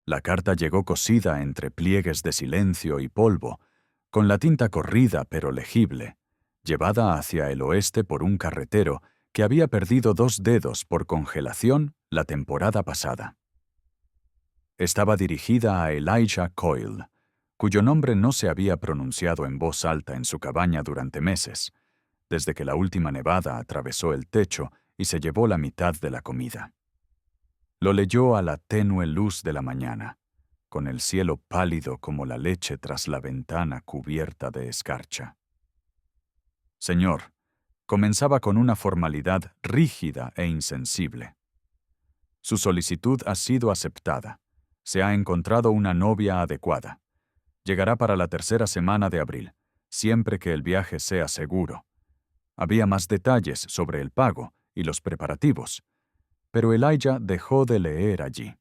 La carta llegó cosida entre pliegues de silencio y polvo, con la tinta corrida pero legible, llevada hacia el oeste por un carretero que había perdido 2 dedos por congelación la temporada pasada. Estaba dirigida a Elijah Coyle, cuyo nombre no se había pronunciado en voz alta en su cabaña durante meses, desde que la última nevada atravesó el techo y se llevó la mitad de la comida. Lo leyó a la tenue luz de la mañana, con el cielo pálido como la leche tras la ventana cubierta de escarcha. Señor, comenzaba con una formalidad rígida e insensible. Su solicitud ha sido aceptada. Se ha encontrado una novia adecuada. Llegará para la 3ª semana de abril, siempre que el viaje sea seguro. Había más detalles sobre el pago y los preparativos, pero Elijah dejó de leer allí.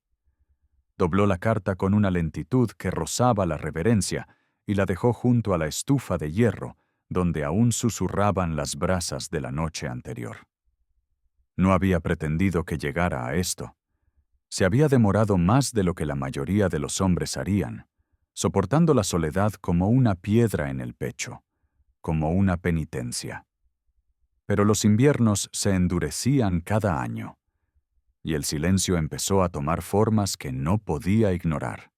Dobló la carta con una lentitud que rozaba la reverencia y la dejó junto a la estufa de hierro, donde aún susurraban las brasas de la noche anterior. No había pretendido que llegara a esto. Se había demorado más de lo que la mayoría de los hombres harían, soportando la soledad como una piedra en el pecho, como una penitencia. Pero los inviernos se endurecían cada año, y el silencio empezó a tomar formas que no podía ignorar.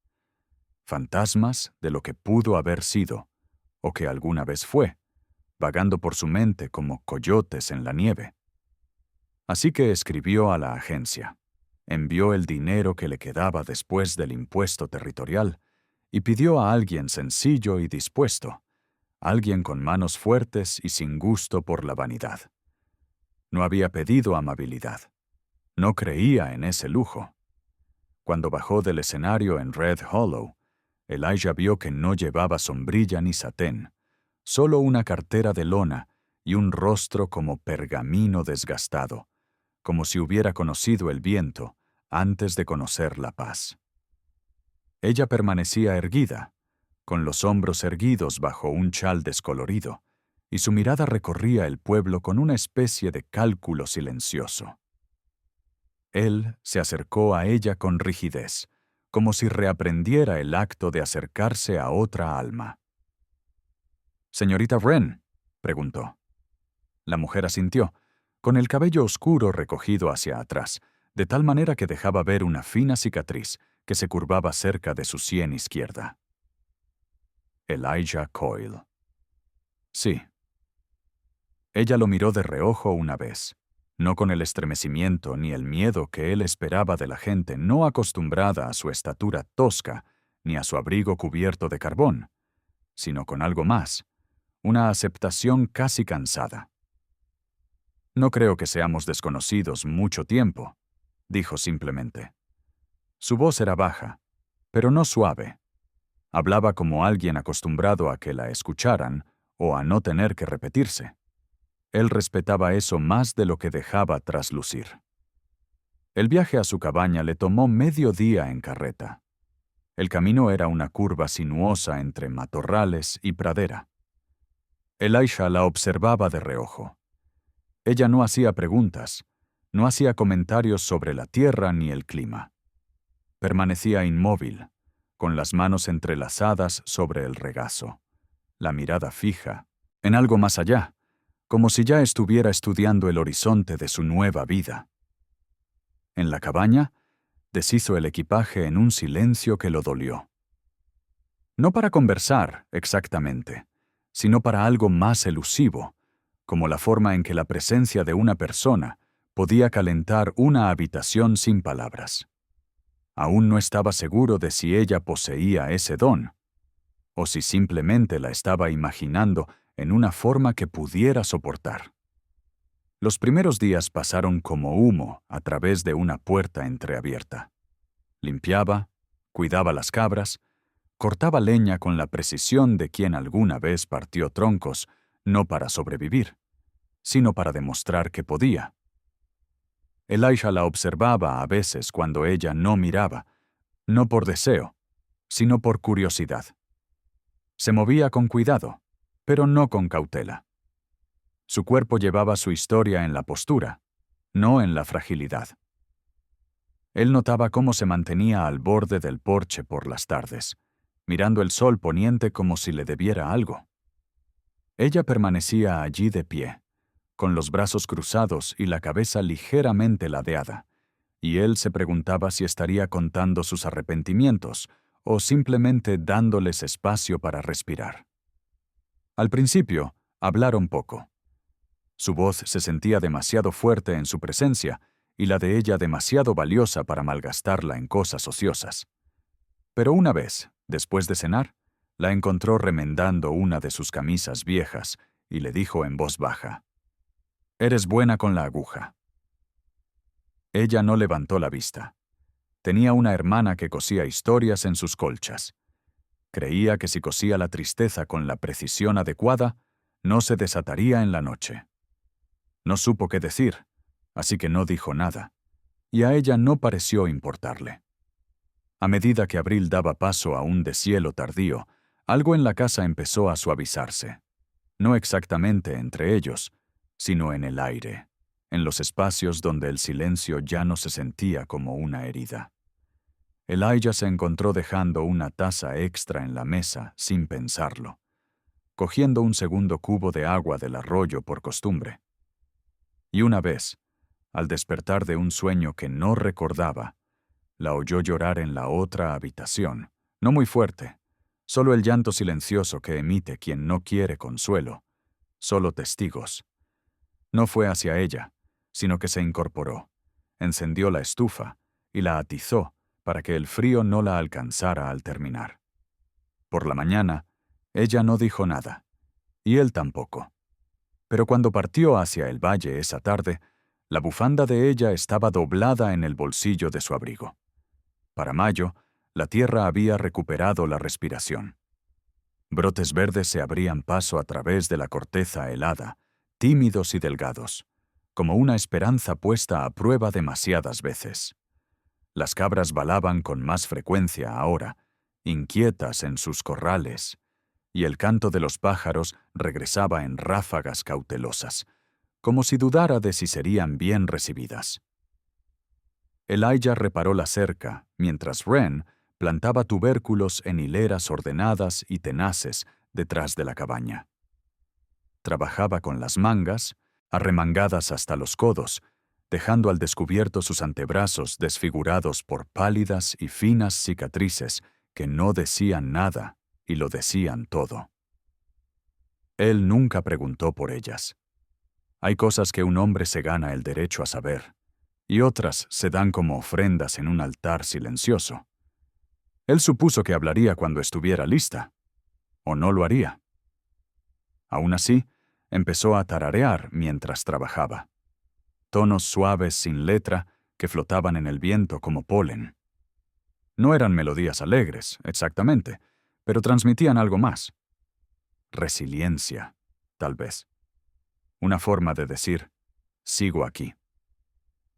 Fantasmas de lo que pudo haber sido, o que alguna vez fue, vagando por su mente como coyotes en la nieve. Así que escribió a la agencia, envió el dinero que le quedaba después del impuesto territorial y pidió a alguien sencillo y dispuesto, alguien con manos fuertes y sin gusto por la vanidad. No había pedido amabilidad. No creía en ese lujo. Cuando bajó del escenario en Red Hollow, Elijah vio que no llevaba sombrilla ni satén, solo una cartera de lona y un rostro como pergamino desgastado, como si hubiera conocido el viento antes de conocer la paz. Ella permanecía erguida, con los hombros erguidos bajo un chal descolorido, y su mirada recorría el pueblo con una especie de cálculo silencioso. Él se acercó a ella con rigidez, como si reaprendiera el acto de acercarse a otra alma. «¿Señorita Wren?», preguntó. La mujer asintió, con el cabello oscuro recogido hacia atrás, de tal manera que dejaba ver una fina cicatriz que se curvaba cerca de su sien izquierda. Elijah Coyle. Sí. Ella lo miró de reojo una vez, no con el estremecimiento ni el miedo que él esperaba de la gente no acostumbrada a su estatura tosca ni a su abrigo cubierto de carbón, sino con algo más, una aceptación casi cansada. «No creo que seamos desconocidos mucho tiempo», dijo simplemente. Su voz era baja, pero no suave. Hablaba como alguien acostumbrado a que la escucharan o a no tener que repetirse. Él respetaba eso más de lo que dejaba traslucir. El viaje a su cabaña le tomó medio día en carreta. El camino era una curva sinuosa entre matorrales y pradera. Elijah la observaba de reojo. Ella no hacía preguntas, no hacía comentarios sobre la tierra ni el clima. Permanecía inmóvil, con las manos entrelazadas sobre el regazo, la mirada fija, en algo más allá, como si ya estuviera estudiando el horizonte de su nueva vida. En la cabaña, deshizo el equipaje en un silencio que lo dolió. No para conversar, exactamente, sino para algo más elusivo, como la forma en que la presencia de una persona podía calentar una habitación sin palabras. Aún no estaba seguro de si ella poseía ese don, o si simplemente la estaba imaginando en una forma que pudiera soportar. Los primeros días pasaron como humo a través de una puerta entreabierta. Limpiaba, cuidaba las cabras, cortaba leña con la precisión de quien alguna vez partió troncos, no para sobrevivir, sino para demostrar que podía. Elijah la observaba a veces cuando ella no miraba, no por deseo, sino por curiosidad. Se movía con cuidado, pero no con cautela. Su cuerpo llevaba su historia en la postura, no en la fragilidad. Él notaba cómo se mantenía al borde del porche por las tardes, mirando el sol poniente como si le debiera algo. Ella permanecía allí de pie, con los brazos cruzados y la cabeza ligeramente ladeada, y él se preguntaba si estaría contando sus arrepentimientos o simplemente dándoles espacio para respirar. Al principio, hablaron poco. Su voz se sentía demasiado fuerte en su presencia y la de ella demasiado valiosa para malgastarla en cosas ociosas. Pero una vez, después de cenar, la encontró remendando una de sus camisas viejas y le dijo en voz baja: «Eres buena con la aguja». Ella no levantó la vista. Tenía una hermana que cosía historias en sus colchas. Creía que si cosía la tristeza con la precisión adecuada, no se desataría en la noche. No supo qué decir, así que no dijo nada, y a ella no pareció importarle. A medida que abril daba paso a un deshielo tardío, algo en la casa empezó a suavizarse. No exactamente entre ellos, sino en el aire, en los espacios donde el silencio ya no se sentía como una herida. Elijah se encontró dejando una taza extra en la mesa sin pensarlo, cogiendo un segundo cubo de agua del arroyo por costumbre. Y una vez, al despertar de un sueño que no recordaba, la oyó llorar en la otra habitación, no muy fuerte, solo el llanto silencioso que emite quien no quiere consuelo, solo testigos. No fue hacia ella, sino que se incorporó, encendió la estufa y la atizó para que el frío no la alcanzara al terminar. Por la mañana, ella no dijo nada, y él tampoco. Pero cuando partió hacia el valle esa tarde, la bufanda de ella estaba doblada en el bolsillo de su abrigo. Para mayo, la tierra había recuperado la respiración. Brotes verdes se abrían paso a través de la corteza helada, tímidos y delgados, como una esperanza puesta a prueba demasiadas veces. Las cabras balaban con más frecuencia ahora, inquietas en sus corrales, y el canto de los pájaros regresaba en ráfagas cautelosas, como si dudara de si serían bien recibidas. Elijah reparó la cerca, mientras Wren plantaba tubérculos en hileras ordenadas y tenaces detrás de la cabaña. Trabajaba con las mangas, arremangadas hasta los codos, dejando al descubierto sus antebrazos desfigurados por pálidas y finas cicatrices que no decían nada y lo decían todo. Él nunca preguntó por ellas. Hay cosas que un hombre se gana el derecho a saber, y otras se dan como ofrendas en un altar silencioso. Él supuso que hablaría cuando estuviera lista, o no lo haría. Aún así, empezó a tararear mientras trabajaba. Tonos suaves sin letra que flotaban en el viento como polen. No eran melodías alegres, exactamente, pero transmitían algo más. Resiliencia, tal vez. Una forma de decir, sigo aquí.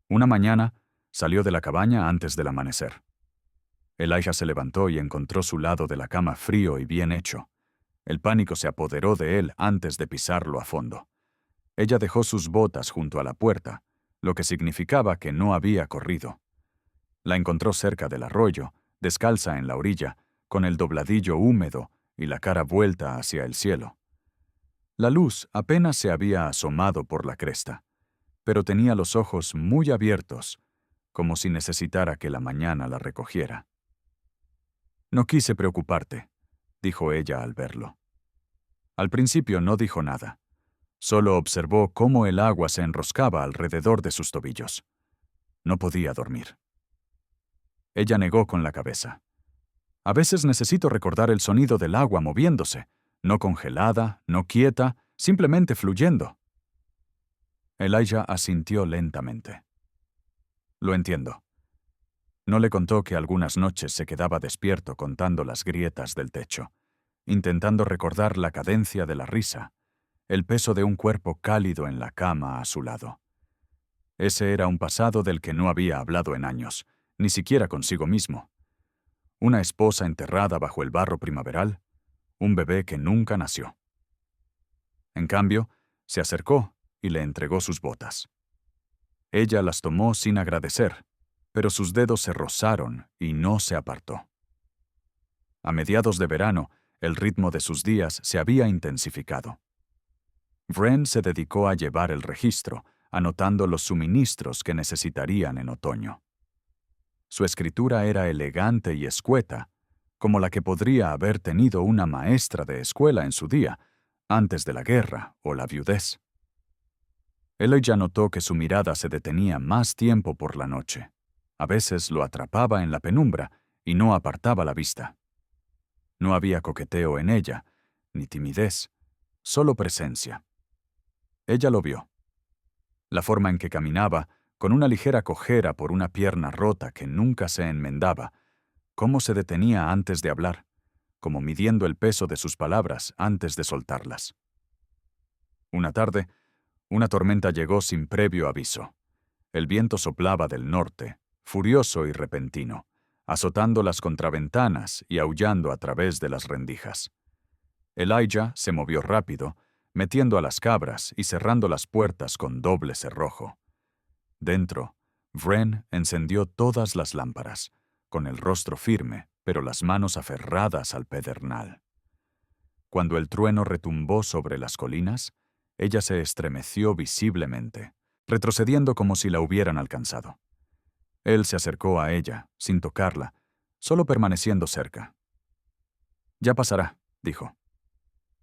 Una mañana, salió de la cabaña antes del amanecer. Elijah se levantó y encontró su lado de la cama frío y bien hecho. El pánico se apoderó de él antes de pisarlo a fondo. Ella dejó sus botas junto a la puerta, lo que significaba que no había corrido. La encontró cerca del arroyo, descalza en la orilla, con el dobladillo húmedo y la cara vuelta hacia el cielo. La luz apenas se había asomado por la cresta, pero tenía los ojos muy abiertos, como si necesitara que la mañana la recogiera. «No quise preocuparte», dijo ella al verlo. Al principio no dijo nada. Solo observó cómo el agua se enroscaba alrededor de sus tobillos. No podía dormir. Ella negó con la cabeza. «A veces necesito recordar el sonido del agua moviéndose, no congelada, no quieta, simplemente fluyendo». Elijah asintió lentamente. «Lo entiendo». No le contó que algunas noches se quedaba despierto contando las grietas del techo, intentando recordar la cadencia de la risa, el peso de un cuerpo cálido en la cama a su lado. Ese era un pasado del que no había hablado en años, ni siquiera consigo mismo. Una esposa enterrada bajo el barro primaveral, un bebé que nunca nació. En cambio, se acercó y le entregó sus botas. Ella las tomó sin agradecer, pero sus dedos se rozaron y no se apartó. A mediados de verano, el ritmo de sus días se había intensificado. Wren se dedicó a llevar el registro, anotando los suministros que necesitarían en otoño. Su escritura era elegante y escueta, como la que podría haber tenido una maestra de escuela en su día, antes de la guerra o la viudez. Elijah notó que su mirada se detenía más tiempo por la noche. A veces lo atrapaba en la penumbra y no apartaba la vista. No había coqueteo en ella, ni timidez, solo presencia. Ella lo vio. La forma en que caminaba, con una ligera cojera por una pierna rota que nunca se enmendaba, cómo se detenía antes de hablar, como midiendo el peso de sus palabras antes de soltarlas. Una tarde, una tormenta llegó sin previo aviso. El viento soplaba del norte, furioso y repentino, azotando las contraventanas y aullando a través de las rendijas. Elijah se movió rápido, metiendo a las cabras y cerrando las puertas con doble cerrojo. Dentro, Wren encendió todas las lámparas, con el rostro firme, pero las manos aferradas al pedernal. Cuando el trueno retumbó sobre las colinas, ella se estremeció visiblemente, retrocediendo como si la hubieran alcanzado. Él se acercó a ella, sin tocarla, solo permaneciendo cerca. «Ya pasará», dijo.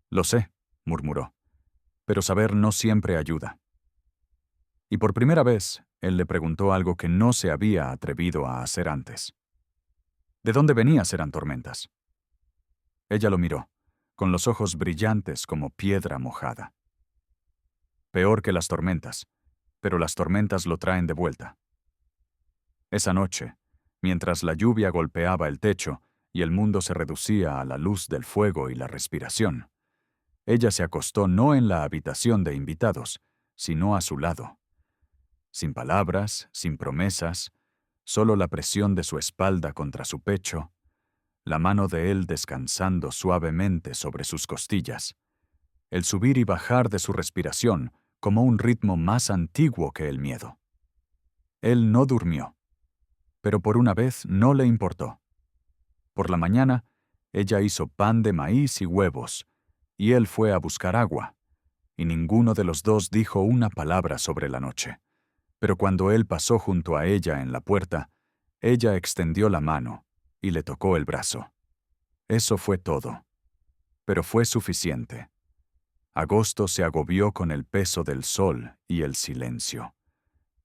«Lo sé», murmuró, «pero saber no siempre ayuda». Y por primera vez, él le preguntó algo que no se había atrevido a hacer antes. ¿De dónde venías eran tormentas? Ella lo miró, con los ojos brillantes como piedra mojada. Peor que las tormentas, pero las tormentas lo traen de vuelta. Esa noche, mientras la lluvia golpeaba el techo y el mundo se reducía a la luz del fuego y la respiración, ella se acostó no en la habitación de invitados, sino a su lado. Sin palabras, sin promesas, solo la presión de su espalda contra su pecho, la mano de él descansando suavemente sobre sus costillas, el subir y bajar de su respiración como un ritmo más antiguo que el miedo. Él no durmió, pero por una vez no le importó. Por la mañana, ella hizo pan de maíz y huevos, y él fue a buscar agua, y ninguno de los dos dijo una palabra sobre la noche. Pero cuando él pasó junto a ella en la puerta, ella extendió la mano y le tocó el brazo. Eso fue todo. Pero fue suficiente. Agosto se agobió con el peso del sol y el silencio.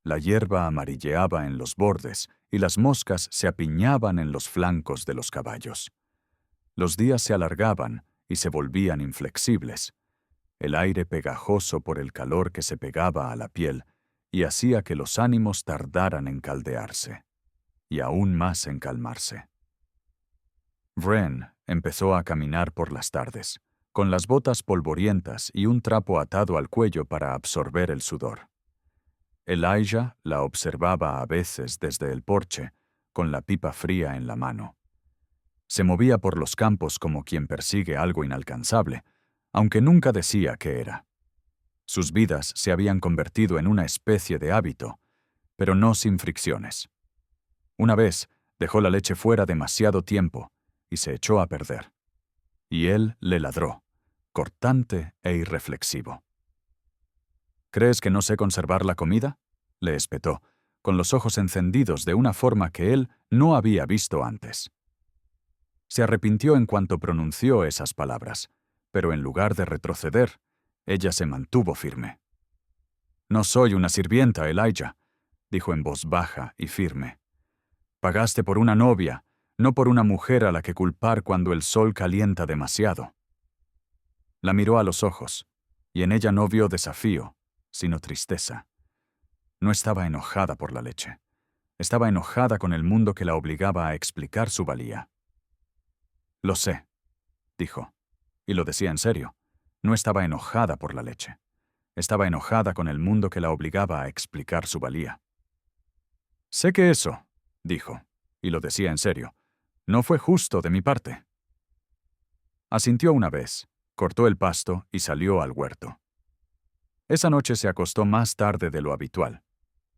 La hierba amarilleaba en los bordes y las moscas se apiñaban en los flancos de los caballos. Los días se alargaban y se volvían inflexibles. El aire pegajoso por el calor que se pegaba a la piel y hacía que los ánimos tardaran en caldearse, y aún más en calmarse. Wren empezó a caminar por las tardes, con las botas polvorientas y un trapo atado al cuello para absorber el sudor. Elijah la observaba a veces desde el porche, con la pipa fría en la mano. Se movía por los campos como quien persigue algo inalcanzable, aunque nunca decía qué era. Sus vidas se habían convertido en una especie de hábito, pero no sin fricciones. Una vez dejó la leche fuera demasiado tiempo y se echó a perder. Y él le ladró, cortante e irreflexivo. ¿Crees que no sé conservar la comida?, le espetó, con los ojos encendidos de una forma que él no había visto antes. Se arrepintió en cuanto pronunció esas palabras, pero en lugar de retroceder, ella se mantuvo firme. «No soy una sirvienta, Elijah», dijo en voz baja y firme. «Pagaste por una novia, no por una mujer a la que culpar cuando el sol calienta demasiado». La miró a los ojos, y en ella no vio desafío, sino tristeza. No estaba enojada por la leche. Estaba enojada con el mundo que la obligaba a explicar su valía. «Lo sé», dijo, y lo decía en serio. No estaba enojada por la leche. Estaba enojada con el mundo que la obligaba a explicar su valía. «Sé que eso», dijo, y lo decía en serio, «no fue justo de mi parte». Asintió una vez, cortó el pasto y salió al huerto. Esa noche se acostó más tarde de lo habitual,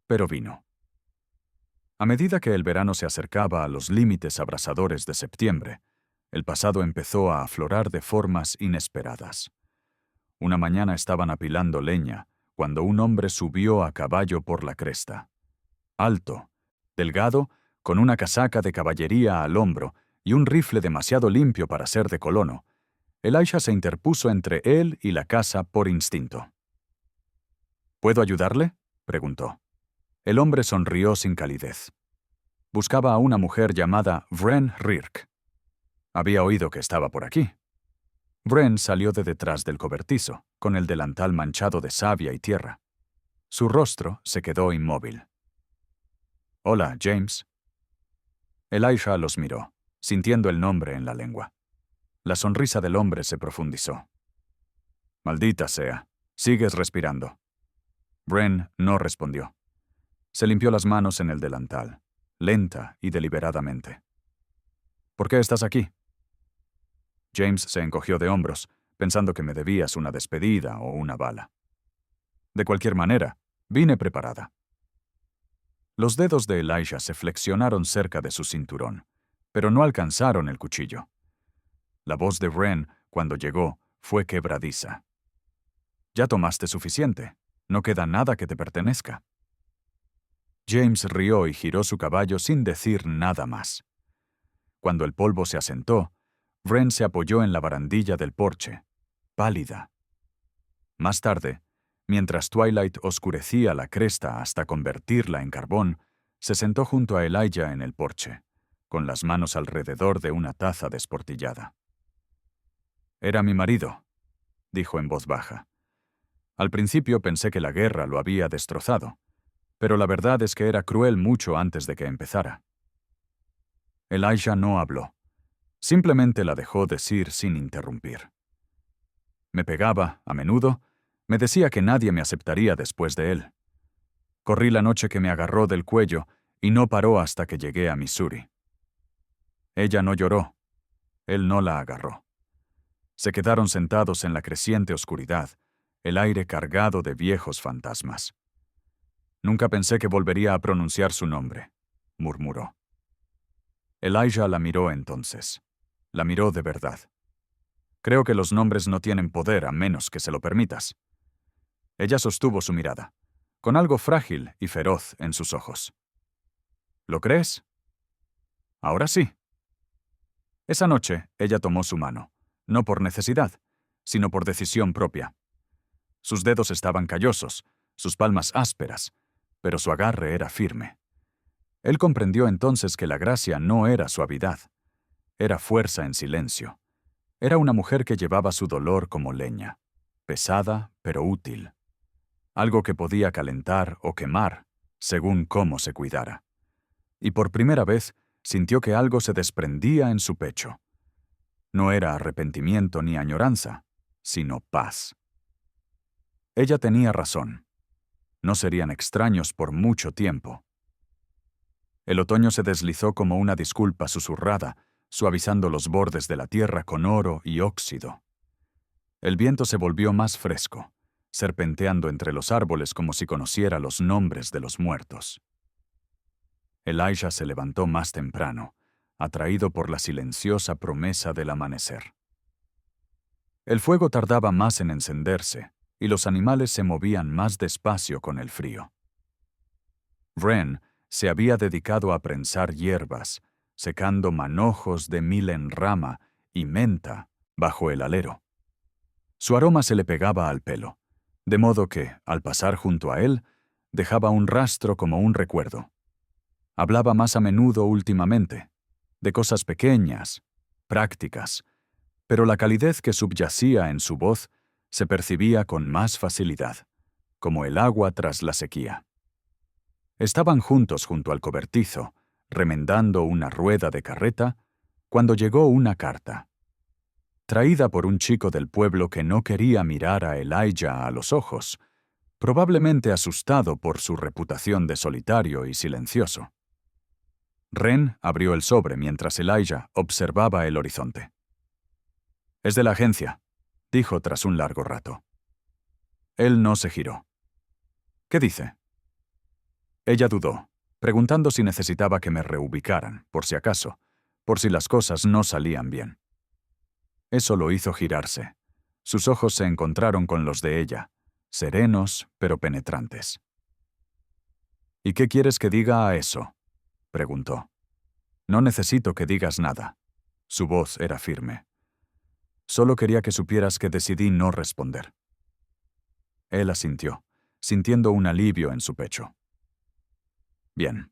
pero vino. A medida que el verano se acercaba a los límites abrasadores de septiembre, el pasado empezó a aflorar de formas inesperadas. Una mañana estaban apilando leña, cuando un hombre subió a caballo por la cresta. Alto, delgado, con una casaca de caballería al hombro y un rifle demasiado limpio para ser de colono, Elisha se interpuso entre él y la casa por instinto. ¿Puedo ayudarle?, preguntó. El hombre sonrió sin calidez. Buscaba a una mujer llamada Vren Rirk. Había oído que estaba por aquí. Vren salió de detrás del cobertizo, con el delantal manchado de savia y tierra. Su rostro se quedó inmóvil. «Hola, James». Elisha los miró, sintiendo el nombre en la lengua. La sonrisa del hombre se profundizó. «Maldita sea, sigues respirando». Vren no respondió. Se limpió las manos en el delantal, lenta y deliberadamente. «¿Por qué estás aquí?» James se encogió de hombros, pensando que me debías una despedida o una bala. «De cualquier manera, vine preparada». Los dedos de Elisha se flexionaron cerca de su cinturón, pero no alcanzaron el cuchillo. La voz de Vren, cuando llegó, fue quebradiza. «Ya tomaste suficiente. No queda nada que te pertenezca». James rió y giró su caballo sin decir nada más. Cuando el polvo se asentó, Vren se apoyó en la barandilla del porche, pálida. Más tarde, mientras Twilight oscurecía la cresta hasta convertirla en carbón, se sentó junto a Elijah en el porche, con las manos alrededor de una taza desportillada. «Era mi marido», dijo en voz baja. «Al principio pensé que la guerra lo había destrozado, pero la verdad es que era cruel mucho antes de que empezara». Elisha no habló. Simplemente la dejó decir sin interrumpir. Me pegaba, a menudo, me decía que nadie me aceptaría después de él. Corrí la noche que me agarró del cuello y no paró hasta que llegué a Missouri. Ella no lloró. Él no la agarró. Se quedaron sentados en la creciente oscuridad, el aire cargado de viejos fantasmas. «Nunca pensé que volvería a pronunciar su nombre», murmuró. Elisha la miró entonces. La miró de verdad. «Creo que los nombres no tienen poder a menos que se lo permitas». Ella sostuvo su mirada, con algo frágil y feroz en sus ojos. «¿Lo crees?» «Ahora sí». Esa noche, ella tomó su mano, no por necesidad, sino por decisión propia. Sus dedos estaban callosos, sus palmas ásperas, pero su agarre era firme. Él comprendió entonces que la gracia no era suavidad, era fuerza en silencio. Era una mujer que llevaba su dolor como leña, pesada pero útil. Algo que podía calentar o quemar, según cómo se cuidara. Y por primera vez sintió que algo se desprendía en su pecho. No era arrepentimiento ni añoranza, sino paz. Ella tenía razón. No serían extraños por mucho tiempo. El otoño se deslizó como una disculpa susurrada, suavizando los bordes de la tierra con oro y óxido. El viento se volvió más fresco, serpenteando entre los árboles como si conociera los nombres de los muertos. Elisha se levantó más temprano, atraído por la silenciosa promesa del amanecer. El fuego tardaba más en encenderse, y los animales se movían más despacio con el frío. Vren se había dedicado a prensar hierbas, secando manojos de milen rama y menta bajo el alero. Su aroma se le pegaba al pelo, de modo que, al pasar junto a él, dejaba un rastro como un recuerdo. Hablaba más a menudo últimamente, de cosas pequeñas, prácticas, pero la calidez que subyacía en su voz se percibía con más facilidad, como el agua tras la sequía. Estaban juntos junto al cobertizo, remendando una rueda de carreta, cuando llegó una carta. Traída por un chico del pueblo que no quería mirar a Elijah a los ojos, probablemente asustado por su reputación de solitario y silencioso. Ren abrió el sobre mientras Elijah observaba el horizonte. «Es de la agencia», dijo tras un largo rato. Él no se giró. «¿Qué dice?» Ella dudó, preguntando si necesitaba que me reubicaran, por si acaso, por si las cosas no salían bien. Eso lo hizo girarse. Sus ojos se encontraron con los de ella, serenos pero penetrantes. ¿Y qué quieres que diga a eso?, preguntó. No necesito que digas nada. Su voz era firme. Solo quería que supieras que decidí no responder. Él asintió, sintiendo un alivio en su pecho. Bien.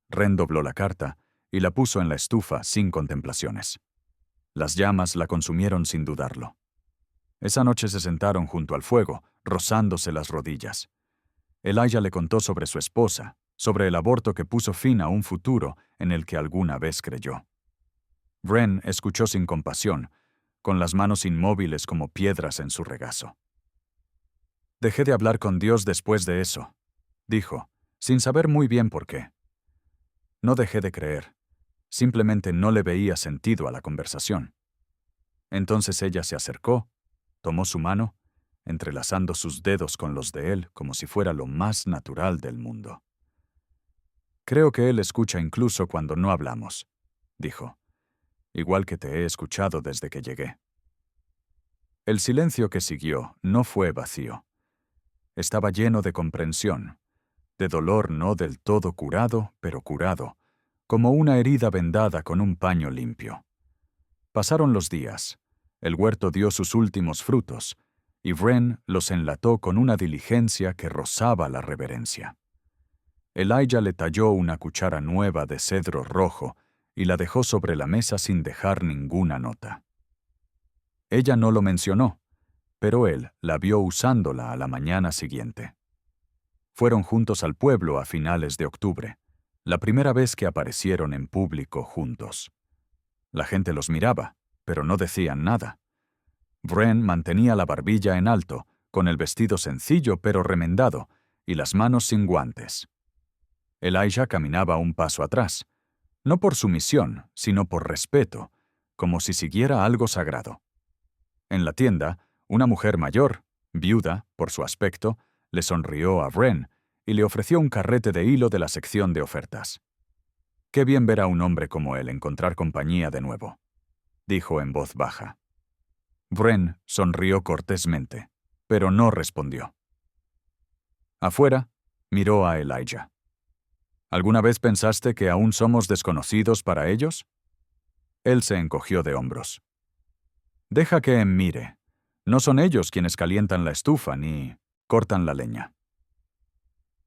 Ren dobló la carta y la puso en la estufa sin contemplaciones. Las llamas la consumieron sin dudarlo. Esa noche se sentaron junto al fuego, rozándose las rodillas. Elijah le contó sobre su esposa, sobre el aborto que puso fin a un futuro en el que alguna vez creyó. Ren escuchó sin compasión, con las manos inmóviles como piedras en su regazo. Dejé de hablar con Dios después de eso, dijo, sin saber muy bien por qué. No dejé de creer, simplemente no le veía sentido a la conversación. Entonces ella se acercó, tomó su mano, entrelazando sus dedos con los de él como si fuera lo más natural del mundo. Creo que él escucha incluso cuando no hablamos, dijo, igual que te he escuchado desde que llegué. El silencio que siguió no fue vacío. Estaba lleno de comprensión, de dolor no del todo curado, pero curado, como una herida vendada con un paño limpio. Pasaron los días, el huerto dio sus últimos frutos, y Ren los enlató con una diligencia que rozaba la reverencia. Elijah le talló una cuchara nueva de cedro rojo y la dejó sobre la mesa sin dejar ninguna nota. Ella no lo mencionó, pero él la vio usándola a la mañana siguiente. Fueron juntos al pueblo a finales de octubre, la primera vez que aparecieron en público juntos. La gente los miraba, pero no decían nada. Ren mantenía la barbilla en alto, con el vestido sencillo pero remendado, y las manos sin guantes. Elijah caminaba un paso atrás, no por sumisión, sino por respeto, como si siguiera algo sagrado. En la tienda, una mujer mayor, viuda, por su aspecto, le sonrió a Ren y le ofreció un carrete de hilo de la sección de ofertas. «Qué bien ver a un hombre como él encontrar compañía de nuevo», dijo en voz baja. Ren sonrió cortésmente, pero no respondió. Afuera, miró a Elijah. «¿Alguna vez pensaste que aún somos desconocidos para ellos?» Él se encogió de hombros. «Deja que mire. No son ellos quienes calientan la estufa ni cortan la leña».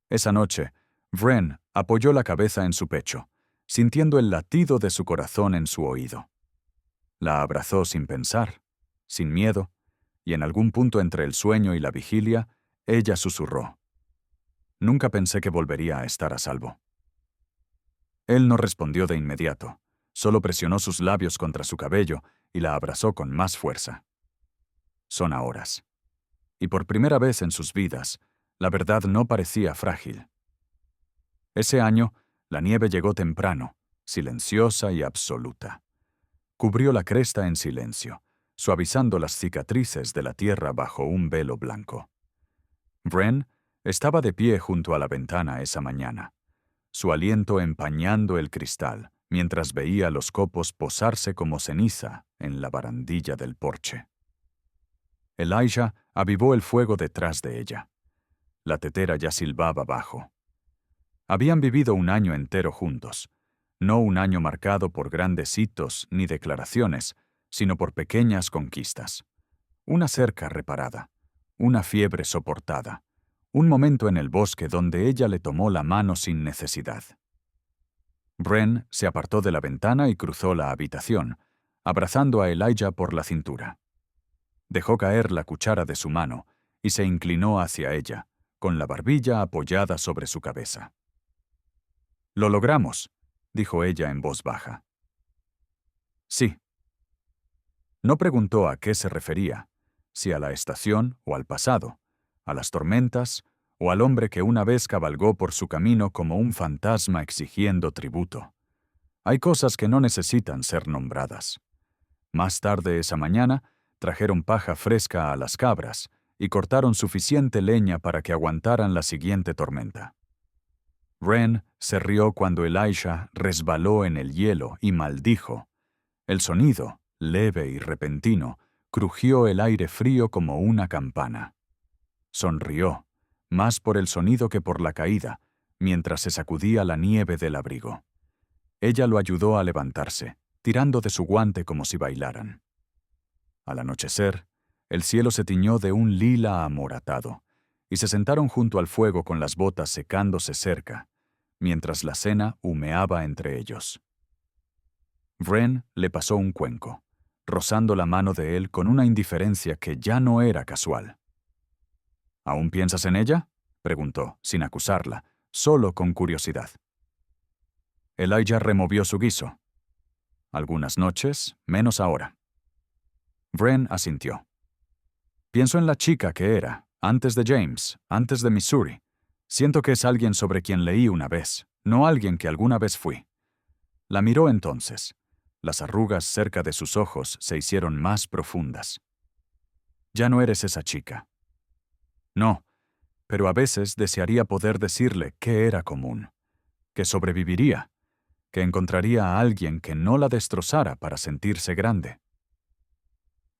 Esa noche, Ren apoyó la cabeza en su pecho, sintiendo el latido de su corazón en su oído. La abrazó sin pensar, sin miedo, y en algún punto entre el sueño y la vigilia, ella susurró. «Nunca pensé que volvería a estar a salvo». Él no respondió de inmediato, solo presionó sus labios contra su cabello y la abrazó con más fuerza. Son horas. Y por primera vez en sus vidas, la verdad no parecía frágil. Ese año, la nieve llegó temprano, silenciosa y absoluta. Cubrió la cresta en silencio, suavizando las cicatrices de la tierra bajo un velo blanco. Ren estaba de pie junto a la ventana esa mañana, su aliento empañando el cristal, mientras veía los copos posarse como ceniza en la barandilla del porche. Elijah avivó el fuego detrás de ella. La tetera ya silbaba bajo. Habían vivido un año entero juntos, no un año marcado por grandes hitos ni declaraciones, sino por pequeñas conquistas. Una cerca reparada, una fiebre soportada, un momento en el bosque donde ella le tomó la mano sin necesidad. Ren se apartó de la ventana y cruzó la habitación, abrazando a Elijah por la cintura. Dejó caer la cuchara de su mano y se inclinó hacia ella, con la barbilla apoyada sobre su cabeza. «Lo logramos», dijo ella en voz baja. «Sí». No preguntó a qué se refería, si a la estación o al pasado, a las tormentas o al hombre que una vez cabalgó por su camino como un fantasma exigiendo tributo. Hay cosas que no necesitan ser nombradas. Más tarde esa mañana, trajeron paja fresca a las cabras y cortaron suficiente leña para que aguantaran la siguiente tormenta. Wren se rió cuando Elijah resbaló en el hielo y maldijo. El sonido, leve y repentino, crujió el aire frío como una campana. Sonrió, más por el sonido que por la caída, mientras se sacudía la nieve del abrigo. Ella lo ayudó a levantarse, tirando de su guante como si bailaran. Al anochecer, el cielo se tiñó de un lila amoratado, y se sentaron junto al fuego con las botas secándose cerca, mientras la cena humeaba entre ellos. Wren le pasó un cuenco, rozando la mano de él con una indiferencia que ya no era casual. ¿Aún piensas en ella?, preguntó, sin acusarla, solo con curiosidad. Elijah removió su guiso. Algunas noches, menos ahora. Wren asintió. Pienso en la chica que era, antes de James, antes de Missouri. Siento que es alguien sobre quien leí una vez, no alguien que alguna vez fui. La miró entonces. Las arrugas cerca de sus ojos se hicieron más profundas. Ya no eres esa chica. No, pero a veces desearía poder decirle que era común, que sobreviviría, que encontraría a alguien que no la destrozara para sentirse grande.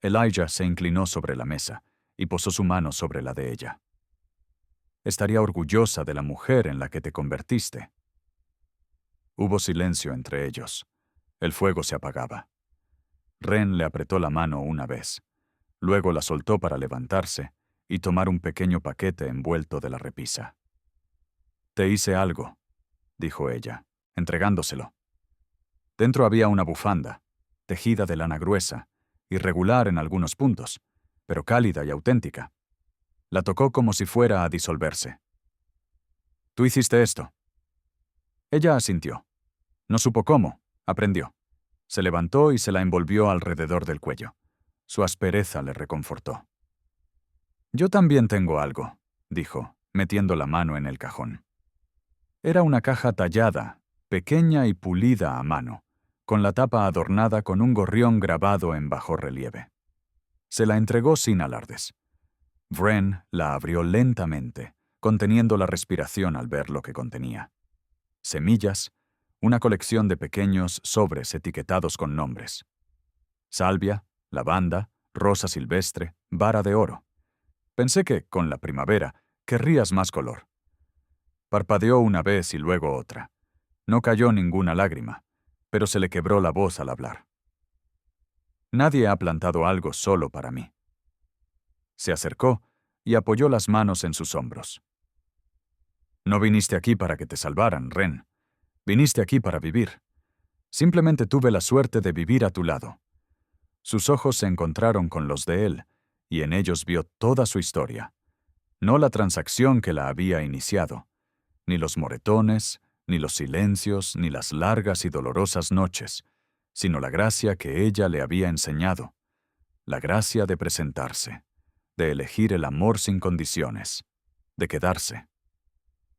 Elijah se inclinó sobre la mesa y posó su mano sobre la de ella. Estaría orgullosa de la mujer en la que te convertiste. Hubo silencio entre ellos. El fuego se apagaba. Wren le apretó la mano una vez. Luego la soltó para levantarse y tomar un pequeño paquete envuelto de la repisa. «Te hice algo», dijo ella, entregándoselo. Dentro había una bufanda, tejida de lana gruesa, irregular en algunos puntos, pero cálida y auténtica. La tocó como si fuera a disolverse. «¿Tú hiciste esto?» Ella asintió. No supo cómo, aprendió. Se levantó y se la envolvió alrededor del cuello. Su aspereza le reconfortó. «Yo también tengo algo», dijo, metiendo la mano en el cajón. Era una caja tallada, pequeña y pulida a mano, con la tapa adornada con un gorrión grabado en bajo relieve. Se la entregó sin alardes. Wren la abrió lentamente, conteniendo la respiración al ver lo que contenía. Semillas, una colección de pequeños sobres etiquetados con nombres. Salvia, lavanda, rosa silvestre, vara de oro. Pensé que, con la primavera, querrías más color. Parpadeó una vez y luego otra. No cayó ninguna lágrima, pero se le quebró la voz al hablar. Nadie ha plantado algo solo para mí. Se acercó y apoyó las manos en sus hombros. No viniste aquí para que te salvaran, Wren. Viniste aquí para vivir. Simplemente tuve la suerte de vivir a tu lado. Sus ojos se encontraron con los de él, y en ellos vio toda su historia. No la transacción que la había iniciado, ni los moretones, ni los silencios, ni las largas y dolorosas noches, sino la gracia que ella le había enseñado, la gracia de presentarse, de elegir el amor sin condiciones, de quedarse.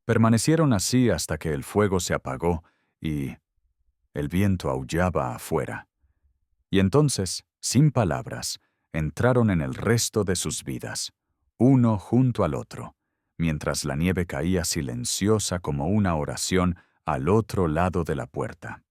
Permanecieron así hasta que el fuego se apagó y el viento aullaba afuera. Y entonces, sin palabras, entraron en el resto de sus vidas, uno junto al otro, mientras la nieve caía silenciosa como una oración al otro lado de la puerta.